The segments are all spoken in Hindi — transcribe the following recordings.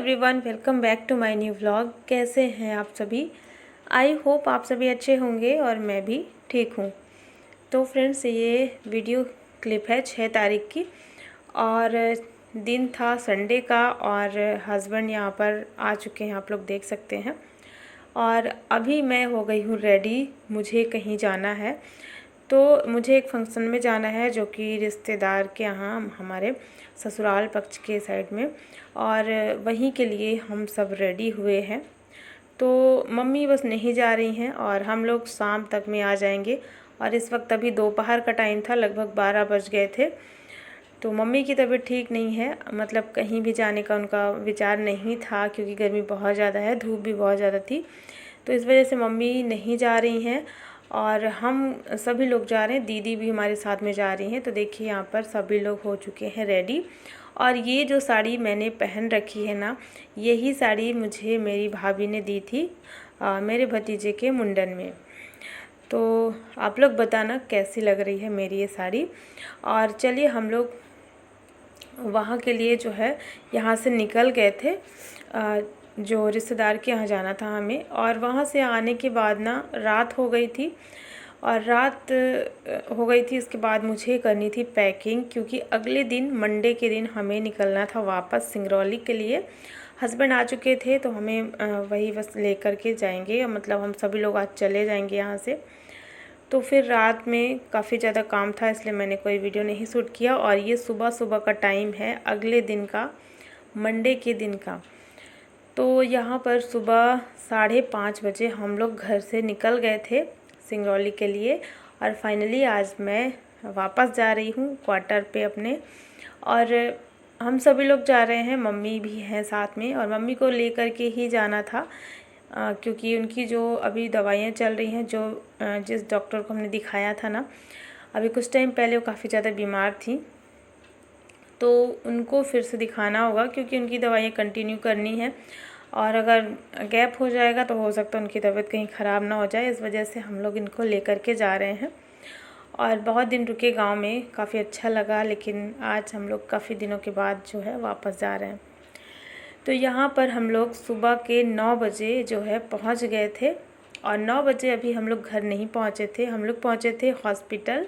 Everyone, welcome back to my new vlog. कैसे हैं आप सभी? आई होप आप सभी अच्छे होंगे और मैं भी ठीक हूँ। तो फ्रेंड्स, ये वीडियो क्लिप है 6 तारीख की और दिन था संडे का और हस्बैंड यहाँ पर आ चुके हैं, आप लोग देख सकते हैं। और अभी मैं हो गई हूँ रेडी, मुझे कहीं जाना है। तो मुझे एक फंक्शन में जाना है जो कि रिश्तेदार के यहाँ, हमारे ससुराल पक्ष के साइड में, और वहीं के लिए हम सब रेडी हुए हैं। तो मम्मी बस नहीं जा रही हैं और हम लोग शाम तक में आ जाएंगे। और इस वक्त अभी दोपहर का टाइम था, लगभग 12 बज गए थे। तो मम्मी की तबीयत ठीक नहीं है, मतलब कहीं भी जाने का उनका विचार नहीं था क्योंकि गर्मी बहुत ज़्यादा है, धूप भी बहुत ज़्यादा थी। तो इस वजह से मम्मी नहीं जा रही हैं और हम सभी लोग जा रहे हैं। दीदी भी हमारे साथ में जा रही हैं। तो देखिए, यहाँ पर सभी लोग हो चुके हैं रेडी। और ये जो साड़ी मैंने पहन रखी है ना, यही साड़ी मुझे मेरी भाभी ने दी थी मेरे भतीजे के मुंडन में। तो आप लोग बताना कैसी लग रही है मेरी ये साड़ी। और चलिए, हम लोग वहाँ के लिए जो है यहाँ से निकल गए थे, जो रिश्तेदार के यहाँ जाना था हमें। और वहाँ से आने के बाद ना रात हो गई थी, और रात हो गई थी इसके बाद मुझे करनी थी पैकिंग, क्योंकि अगले दिन मंडे के दिन हमें निकलना था वापस सिंगरौली के लिए। हस्बैंड आ चुके थे तो हमें वही बस लेकर के जाएंगे, मतलब हम सभी लोग आज चले जाएंगे यहाँ से। तो फिर रात में काफ़ी ज़्यादा काम था, इसलिए मैंने कोई वीडियो नहीं शूट किया। और ये सुबह सुबह का टाइम है अगले दिन का, मंडे के दिन का। तो यहाँ पर सुबह 5:30 बजे हम लोग घर से निकल गए थे सिंगरौली के लिए। और फाइनली आज मैं वापस जा रही हूँ क्वार्टर पे अपने। और हम सभी लोग जा रहे हैं, मम्मी भी हैं साथ में, और मम्मी को लेकर के ही जाना था क्योंकि उनकी जो अभी दवाइयाँ चल रही हैं, जो जिस डॉक्टर को हमने दिखाया था ना अभी कुछ टाइम पहले, वो काफ़ी ज़्यादा बीमार थी। तो उनको फिर से दिखाना होगा क्योंकि उनकी दवाइयाँ कंटिन्यू करनी है। और अगर गैप हो जाएगा तो हो सकता है उनकी तबीयत कहीं ख़राब ना हो जाए, इस वजह से हम लोग इनको लेकर के जा रहे हैं। और बहुत दिन रुके गांव में, काफ़ी अच्छा लगा, लेकिन आज हम लोग काफ़ी दिनों के बाद जो है वापस जा रहे हैं। तो यहाँ पर हम लोग सुबह के 9 बजे जो है पहुँच गए थे। और 9 बजे अभी हम लोग घर नहीं पहुँचे थे, हम लोग पहुँचे थे हॉस्पिटल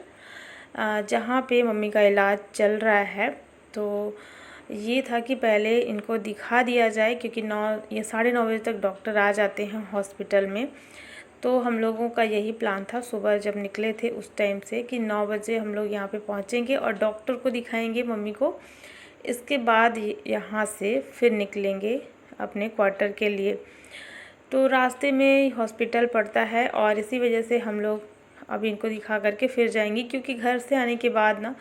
जहाँ पे मम्मी का इलाज चल रहा है। तो ये था कि पहले इनको दिखा दिया जाए, क्योंकि 9 बजे तक डॉक्टर आ जाते हैं हॉस्पिटल में। तो हम लोगों का यही प्लान था सुबह जब निकले थे उस टाइम से, कि 9 बजे हम लोग यहाँ पे पहुँचेंगे और डॉक्टर को दिखाएंगे मम्मी को। इसके बाद यहाँ से फिर निकलेंगे अपने क्वार्टर के लिए। तो रास्ते में हॉस्पिटल पड़ता है और इसी वजह से हम लोग अब इनको दिखा करके फिर जाएंगे, क्योंकि घर से आने के बाद ना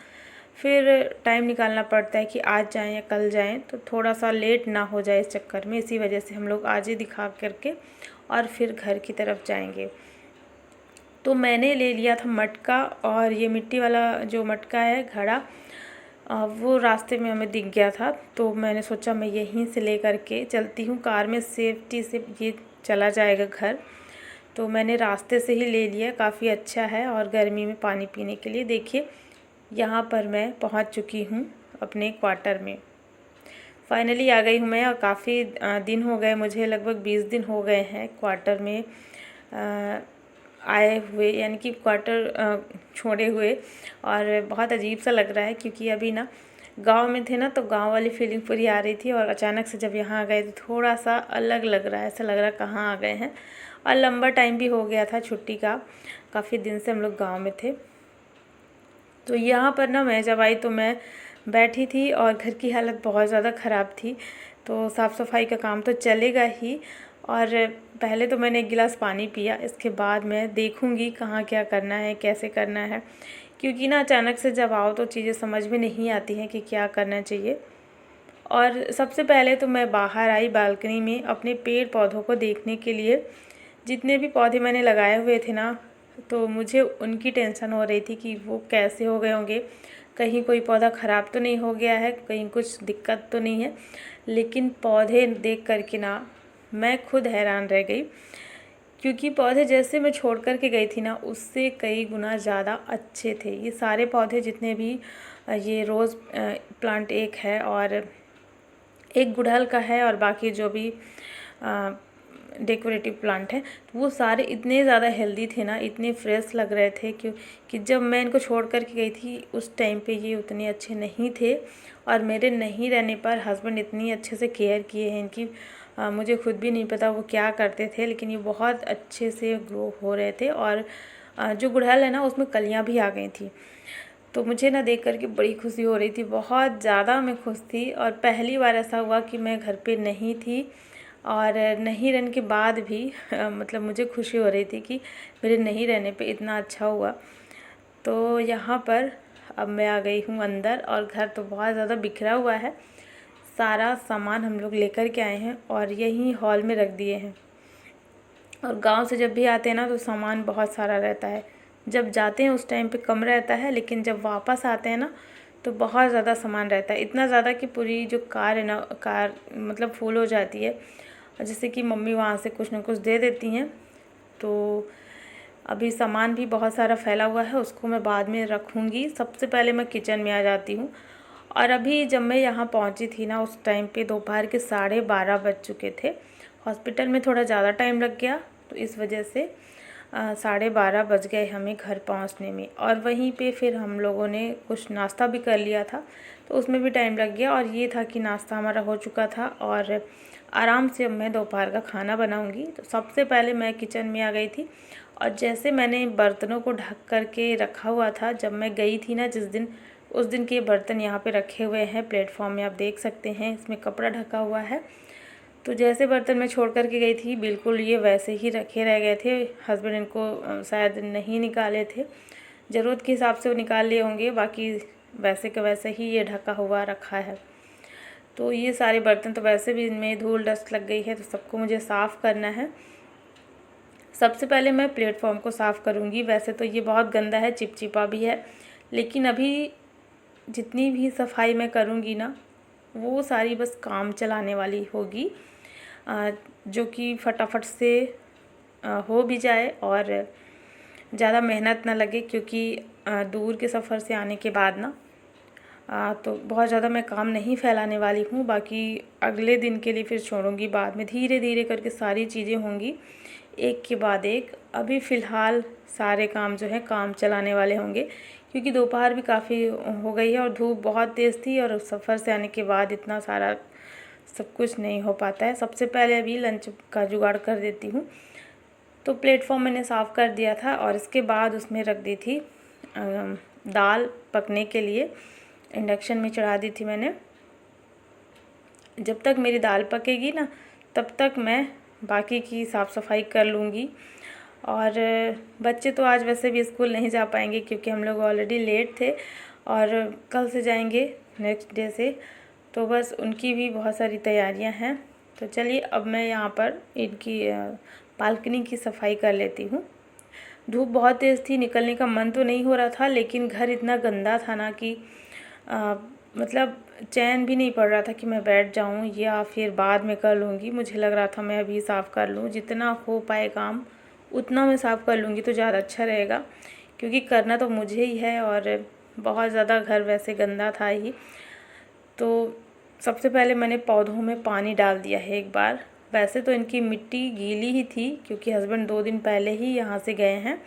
फिर टाइम निकालना पड़ता है कि आज जाएं या कल जाएं, तो थोड़ा सा लेट ना हो जाए इस चक्कर में। इसी वजह से हम लोग आज ही दिखा करके और फिर घर की तरफ जाएंगे। तो मैंने ले लिया था मटका, और ये मिट्टी वाला जो मटका है घड़ा, वो रास्ते में हमें दिख गया था। तो मैंने सोचा मैं यहीं से ले करके चलती हूँ, कार में सेफ्टी से ये चला जाएगा घर। तो मैंने रास्ते से ही ले लिया, काफ़ी अच्छा है। और गर्मी में पानी पीने के लिए देखिए, यहाँ पर मैं पहुँच चुकी हूँ अपने क्वार्टर में। फाइनली आ गई हूँ मैं, और काफ़ी दिन हो गए, मुझे लगभग 20 दिन हो गए हैं क्वार्टर में आए हुए, यानी कि क्वार्टर छोड़े हुए। और बहुत अजीब सा लग रहा है, क्योंकि अभी ना गांव में थे ना, तो गांव वाली फीलिंग पूरी आ रही थी, और अचानक से जब यहाँ आ गए तो थोड़ा सा अलग लग रहा है, ऐसा लग रहा है कहाँ आ गए हैं। और लंबा टाइम भी हो गया था छुट्टी का, काफ़ी दिन से हम लोग गाँव में थे। तो यहाँ पर ना मैं जब आई तो मैं बैठी थी और घर की हालत बहुत ज़्यादा ख़राब थी। तो साफ़ सफाई का काम तो चलेगा ही, और पहले तो मैंने 1 गिलास पानी पिया, इसके बाद मैं देखूँगी कहाँ क्या करना है, कैसे करना है। क्योंकि ना अचानक से जब आओ तो चीज़ें समझ में नहीं आती हैं कि क्या करना चाहिए। और सबसे पहले तो मैं बाहर आई बालकनी में अपने पेड़ पौधों को देखने के लिए। जितने भी पौधे मैंने लगाए हुए थे ना, तो मुझे उनकी टेंशन हो रही थी कि वो कैसे हो गए होंगे, कहीं कोई पौधा ख़राब तो नहीं हो गया है, कहीं कुछ दिक्कत तो नहीं है। लेकिन पौधे देख कर के ना मैं खुद हैरान रह गई, क्योंकि पौधे जैसे मैं छोड़ कर के गई थी ना, उससे कई गुना ज़्यादा अच्छे थे ये सारे पौधे। जितने भी ये रोज़ प्लांट एक है, और एक गुड़हल का है और बाकी जो भी डेकोरेटिव प्लांट है, तो वो सारे इतने ज़्यादा हेल्दी थे ना, इतने फ्रेश लग रहे थे कि जब मैं इनको छोड़ कर के गई थी उस टाइम पे ये उतने अच्छे नहीं थे। और मेरे नहीं रहने पर हस्बैंड इतनी अच्छे से केयर किए हैं इनकी, मुझे खुद भी नहीं पता वो क्या करते थे, लेकिन ये बहुत अच्छे से ग्रो हो रहे थे। और जो गुड़हल है ना उसमें कलियाँ भी आ गई थी, तो मुझे ना देख कर के बड़ी खुशी हो रही थी, बहुत ज़्यादा मैं खुश थी। और पहली बार ऐसा हुआ कि मैं घर पे नहीं थी और नहीं रहने के बाद भी मतलब मुझे खुशी हो रही थी कि मेरे नहीं रहने पे इतना अच्छा हुआ। तो यहाँ पर अब मैं आ गई हूँ अंदर, और घर तो बहुत ज़्यादा बिखरा हुआ है। सारा सामान हम लोग लेकर के आए हैं और यहीं हॉल में रख दिए हैं। और गांव से जब भी आते हैं ना तो सामान बहुत सारा रहता है, जब जाते हैं उस टाइम पे कम रहता है, लेकिन जब वापस आते हैं ना तो बहुत ज़्यादा सामान रहता है, इतना ज़्यादा कि पूरी जो कार है ना, कार मतलब फुल हो जाती है। जैसे कि मम्मी वहाँ से कुछ ना कुछ दे देती हैं। तो अभी सामान भी बहुत सारा फैला हुआ है, उसको मैं बाद में रखूँगी। सबसे पहले मैं किचन में आ जाती हूँ। और अभी जब मैं यहाँ पहुँची थी ना उस टाइम पे दोपहर के 12:30 बज चुके थे। हॉस्पिटल में थोड़ा ज़्यादा टाइम लग गया, तो इस वजह से 12:30 बज गए हमें घर पहुँचने में। और वहीं पे फिर हम लोगों ने कुछ नाश्ता भी कर लिया था, तो उसमें भी टाइम लग गया। और ये था कि नाश्ता हमारा हो चुका था और आराम से अब मैं दोपहर का खाना बनाऊंगी। तो सबसे पहले मैं किचन में आ गई थी, और जैसे मैंने बर्तनों को ढक कर के रखा हुआ था जब मैं गई थी ना जिस दिन, उस दिन के बर्तन यहाँ पे रखे हुए हैं प्लेटफॉर्म में, आप देख सकते हैं इसमें कपड़ा ढका हुआ है। तो जैसे बर्तन मैं छोड़ कर के गई थी बिल्कुल ये वैसे ही रखे रह गए थे। हस्बैंड इनको शायद नहीं निकाले थे, ज़रूरत के हिसाब से वो निकाल लिए होंगे, बाकी वैसे के वैसे ही ये ढका हुआ रखा है। तो ये सारे बर्तन तो वैसे भी इनमें धूल डस्ट लग गई है, तो सबको मुझे साफ़ करना है। सबसे पहले मैं प्लेटफॉर्म को साफ़ करूँगी। वैसे तो ये बहुत गंदा है, चिपचिपा भी है, लेकिन अभी जितनी भी सफाई मैं करूँगी ना वो सारी बस काम चलाने वाली होगी, जो कि फटाफट से हो भी जाए और ज़्यादा मेहनत ना लगे। क्योंकि दूर के सफ़र से आने के बाद ना तो बहुत ज़्यादा मैं काम नहीं फैलाने वाली हूँ, बाकी अगले दिन के लिए फिर छोड़ूंगी, बाद में धीरे धीरे करके सारी चीज़ें होंगी एक के बाद एक। अभी फ़िलहाल सारे काम जो है काम चलाने वाले होंगे, क्योंकि दोपहर भी काफ़ी हो गई है और धूप बहुत तेज़ थी, और सफ़र से आने के बाद इतना सारा सब कुछ नहीं हो पाता है। सबसे पहले अभी लंच का जुगाड़ कर देती हूँ। तो प्लेटफॉर्म मैंने साफ़ कर दिया था और इसके बाद उसमें रख दी थी दाल पकने के लिए, इंडक्शन में चढ़ा दी थी मैंने। जब तक मेरी दाल पकेगी ना तब तक मैं बाकी की साफ़ सफाई कर लूँगी। और बच्चे तो आज वैसे भी स्कूल नहीं जा पाएंगे क्योंकि हम लोग ऑलरेडी लेट थे और कल से जाएंगे नेक्स्ट डे से, तो बस उनकी भी बहुत सारी तैयारियां हैं। तो चलिए अब मैं यहाँ पर इनकी बालकनी की सफाई कर लेती हूँ। धूप बहुत तेज़ थी, निकलने का मन तो नहीं हो रहा था, लेकिन घर इतना गंदा था ना कि मतलब चैन भी नहीं पड़ रहा था कि मैं बैठ जाऊं या फिर बाद में कर लूँगी। मुझे लग रहा था मैं अभी साफ़ कर लूँ, जितना हो पाए काम उतना मैं साफ़ कर लूँगी तो ज़्यादा अच्छा रहेगा, क्योंकि करना तो मुझे ही है और बहुत ज़्यादा घर वैसे गंदा था ही। तो सबसे पहले मैंने पौधों में पानी डाल दिया है एक बार। वैसे तो इनकी मिट्टी गीली ही थी क्योंकि हस्बैंड 2 दिन पहले ही यहाँ से गए हैं,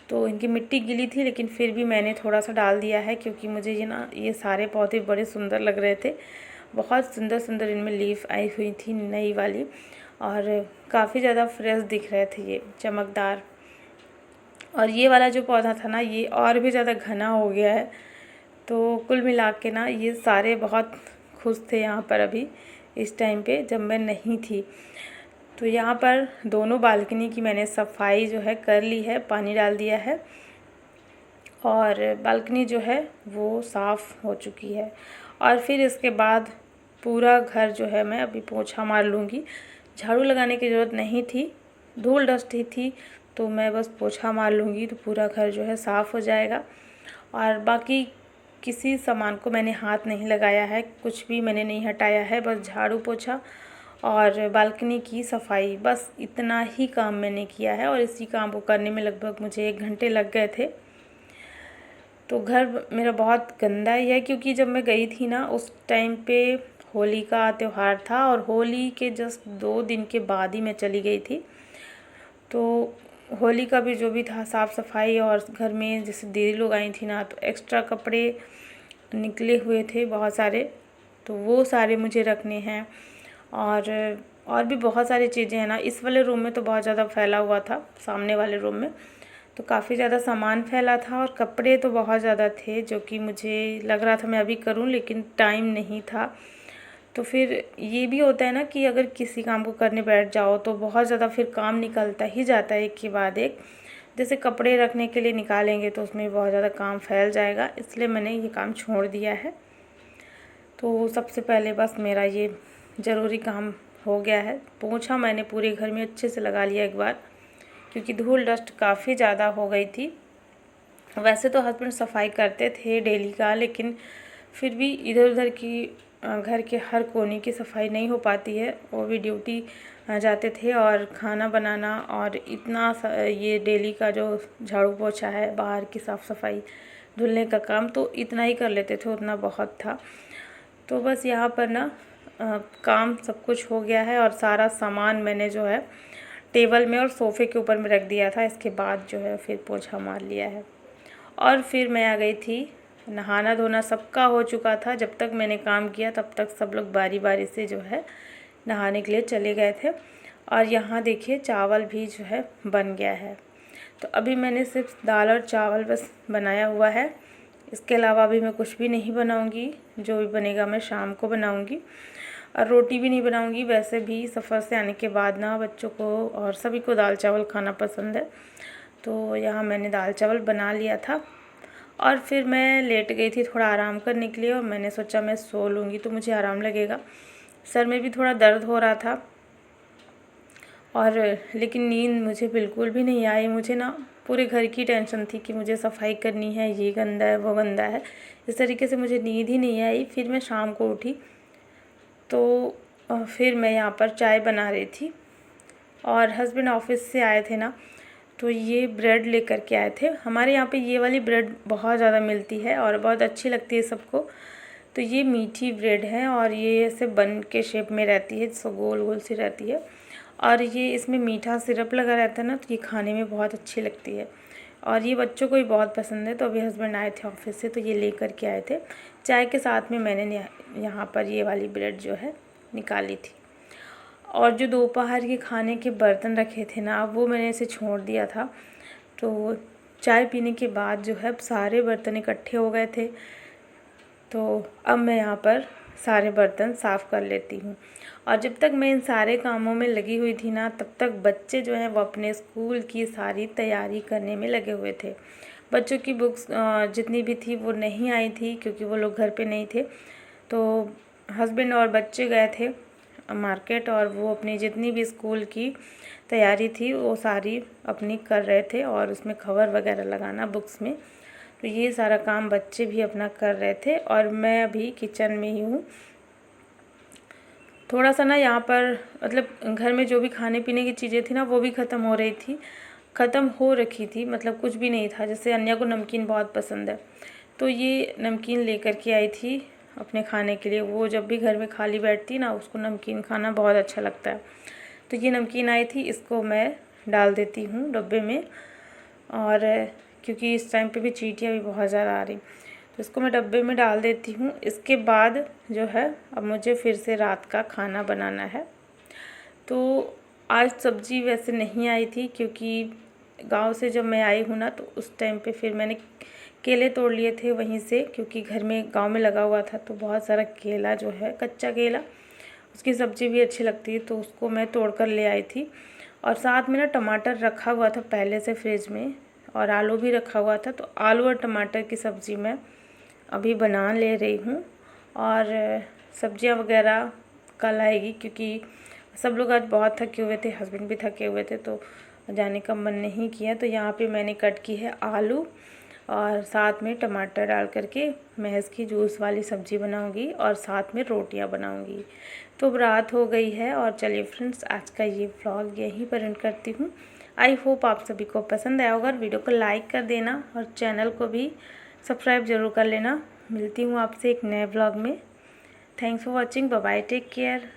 तो इनकी मिट्टी गीली थी, लेकिन फिर भी मैंने थोड़ा सा डाल दिया है क्योंकि मुझे ये सारे पौधे बड़े सुंदर लग रहे थे। बहुत सुंदर सुंदर इनमें लीफ आई हुई थी नई वाली, और काफ़ी ज़्यादा फ्रेश दिख रहे थे ये, चमकदार। और ये वाला जो पौधा था ना ये और भी ज़्यादा घना हो गया है। तो कुल मिला के ना ये सारे बहुत खुश थे यहाँ पर अभी इस टाइम पे जब मैं नहीं थी। तो यहाँ पर दोनों बालकनी की मैंने सफाई जो है कर ली है, पानी डाल दिया है और बालकनी जो है वो साफ़ हो चुकी है। और फिर इसके बाद पूरा घर जो है मैं अभी पोछा मार लूँगी। झाड़ू लगाने की ज़रूरत नहीं थी, धूल डस्ट ही थी, तो मैं बस पोछा मार लूँगी तो पूरा घर जो है साफ़ हो जाएगा। और बाकी किसी सामान को मैंने हाथ नहीं लगाया है, कुछ भी मैंने नहीं हटाया है, बस झाड़ू पोछा और बालकनी की सफाई, बस इतना ही काम मैंने किया है। और इसी काम को करने में लगभग मुझे 1 घंटे लग गए थे। तो घर मेरा बहुत गंदा ही है क्योंकि जब मैं गई थी ना उस टाइम पे होली का त्यौहार था और होली के जस्ट 2 दिन के बाद ही मैं चली गई थी। तो होली का भी जो भी था साफ़ सफाई, और घर में जैसे दीदी लोग आई थी ना, तो एक्स्ट्रा कपड़े निकले हुए थे बहुत सारे, तो वो सारे मुझे रखने हैं। और भी बहुत सारी चीज़ें हैं ना। इस वाले रूम में तो बहुत ज़्यादा फैला हुआ था, सामने वाले रूम में तो काफ़ी ज़्यादा सामान फैला था और कपड़े तो बहुत ज़्यादा थे, जो कि मुझे लग रहा था मैं अभी करूं, लेकिन टाइम नहीं था। तो फिर ये भी होता है ना कि अगर किसी काम को करने बैठ जाओ तो बहुत ज़्यादा फिर काम निकलता ही जाता है एक के बाद एक। जैसे कपड़े रखने के लिए निकालेंगे तो उसमें बहुत ज़्यादा काम फैल जाएगा, इसलिए मैंने ये काम छोड़ दिया है। तो सबसे पहले बस मेरा ये ज़रूरी काम हो गया है। पोंछा मैंने पूरे घर में अच्छे से लगा लिया एक बार, क्योंकि धूल डस्ट काफ़ी ज़्यादा हो गई थी। वैसे तो हस्बैंड सफाई करते थे डेली का, लेकिन फिर भी इधर उधर की घर के हर कोने की सफाई नहीं हो पाती है। वो भी ड्यूटी जाते थे और खाना बनाना और इतना ये डेली का जो झाड़ू पोछा है, बाहर की साफ़ सफाई, धुलने का काम, तो इतना ही कर लेते थे, उतना बहुत था। तो बस यहाँ पर ना काम सब कुछ हो गया है और सारा सामान मैंने जो है टेबल में और सोफ़े के ऊपर में रख दिया था। इसके बाद जो है फिर पोछा मार लिया है और फिर मैं आ गई थी। नहाना धोना सबका हो चुका था। जब तक मैंने काम किया तब तक सब लोग बारी बारी से जो है नहाने के लिए चले गए थे। और यहाँ देखिए चावल भी जो है बन गया है। तो अभी मैंने सिर्फ दाल और चावल बस बनाया हुआ है। इसके अलावा अभी मैं कुछ भी नहीं बनाऊंगी। जो भी बनेगा मैं शाम को बनाऊंगी, और रोटी भी नहीं बनाऊंगी। वैसे भी सफ़र से आने के बाद ना बच्चों को और सभी को दाल चावल खाना पसंद है, तो यहाँ मैंने दाल चावल बना लिया था। और फिर मैं लेट गई थी थोड़ा आराम करने के लिए, और मैंने सोचा मैं सो लूँगी तो मुझे आराम लगेगा। सर में भी थोड़ा दर्द हो रहा था, और लेकिन नींद मुझे बिल्कुल भी नहीं आई। मुझे ना पूरे घर की टेंशन थी कि मुझे सफाई करनी है, ये गंदा है वो गंदा है, इस तरीके से मुझे नींद ही नहीं आई। फिर मैं शाम को उठी तो फिर मैं यहाँ पर चाय बना रही थी, और हस्बैंड ऑफिस से आए थे ना, तो ये ब्रेड लेकर के आए थे। हमारे यहाँ पे ये वाली ब्रेड बहुत ज़्यादा मिलती है और बहुत अच्छी लगती है सबको। तो ये मीठी ब्रेड है और ये ऐसे बन के शेप में रहती है, सो गोल गोल सी रहती है, और ये इसमें मीठा सिरप लगा रहता है ना, तो ये खाने में बहुत अच्छी लगती है और ये बच्चों को भी बहुत पसंद है। तो अभी हस्बैंड आए थे ऑफिस से तो ये लेकर के आए थे। चाय के साथ में मैंने यहाँ पर ये वाली ब्रेड जो है निकाली थी। और जो दोपहर के खाने के बर्तन रखे थे ना, वो मैंने इसे छोड़ दिया था। तो चाय पीने के बाद जो है सारे बर्तन इकट्ठे हो गए थे, तो अब मैं यहाँ पर सारे बर्तन साफ़ कर लेती हूँ। और जब तक मैं इन सारे कामों में लगी हुई थी ना, तब तक बच्चे जो हैं वो अपने स्कूल की सारी तैयारी करने में लगे हुए थे। बच्चों की बुक्स जितनी भी थी वो नहीं आई थी, क्योंकि वो लोग घर पे नहीं थे। तो हस्बैंड और बच्चे गए थे मार्केट, और वो अपनी जितनी भी स्कूल की तैयारी थी वो सारी अपनी कर रहे थे, और उसमें कवर वगैरह लगाना बुक्स में। तो ये सारा काम बच्चे भी अपना कर रहे थे, और मैं अभी किचन में ही हूँ। थोड़ा सा ना यहाँ पर मतलब घर में जो भी खाने पीने की चीज़ें थी ना, वो भी ख़त्म हो रही थी, ख़त्म हो रखी थी, मतलब कुछ भी नहीं था। जैसे अन्या को नमकीन बहुत पसंद है, तो ये नमकीन लेकर के आई थी अपने खाने के लिए। वो जब भी घर में खाली बैठती ना, उसको नमकीन खाना बहुत अच्छा लगता है। तो ये नमकीन आई थी, इसको मैं डाल देती हूँ डब्बे में, और क्योंकि इस टाइम पे भी चींटियाँ भी बहुत ज़्यादा आ रही, तो इसको मैं डब्बे में डाल देती हूँ। इसके बाद जो है अब मुझे फिर से रात का खाना बनाना है। तो आज सब्ज़ी वैसे नहीं आई थी, क्योंकि गांव से जब मैं आई हूँ ना, तो उस टाइम पे फिर मैंने केले तोड़ लिए थे वहीं से, क्योंकि घर में गांव में लगा हुआ था। तो बहुत सारा केला जो है, कच्चा केला, उसकी सब्ज़ी भी अच्छी लगती है, तो उसको मैं तोड़ कर ले आई थी। और साथ में ना टमाटर रखा हुआ था पहले से फ्रिज में, और आलू भी रखा हुआ था। तो आलू और टमाटर की सब्ज़ी मैं अभी बना ले रही हूँ, और सब्जियाँ वगैरह कल आएगी, क्योंकि सब लोग आज बहुत थके हुए थे, हस्बैंड भी थके हुए थे, तो जाने का मन नहीं किया। तो यहाँ पे मैंने कट की है आलू, और साथ में टमाटर डाल करके महज़ की जूस वाली सब्ज़ी बनाऊंगी, और साथ में रोटियां बनाऊंगी। तो अब रात हो गई है, और चलिए फ्रेंड्स, आज का ये व्लॉग यहीं पर एंड करती हूँ। आई होप आप सभी को पसंद आया होगा। वीडियो को लाइक कर देना और चैनल को भी सब्सक्राइब ज़रूर कर लेना। मिलती हूँ आपसे एक नए व्लॉग में। Thanks for watching, bye bye, take care.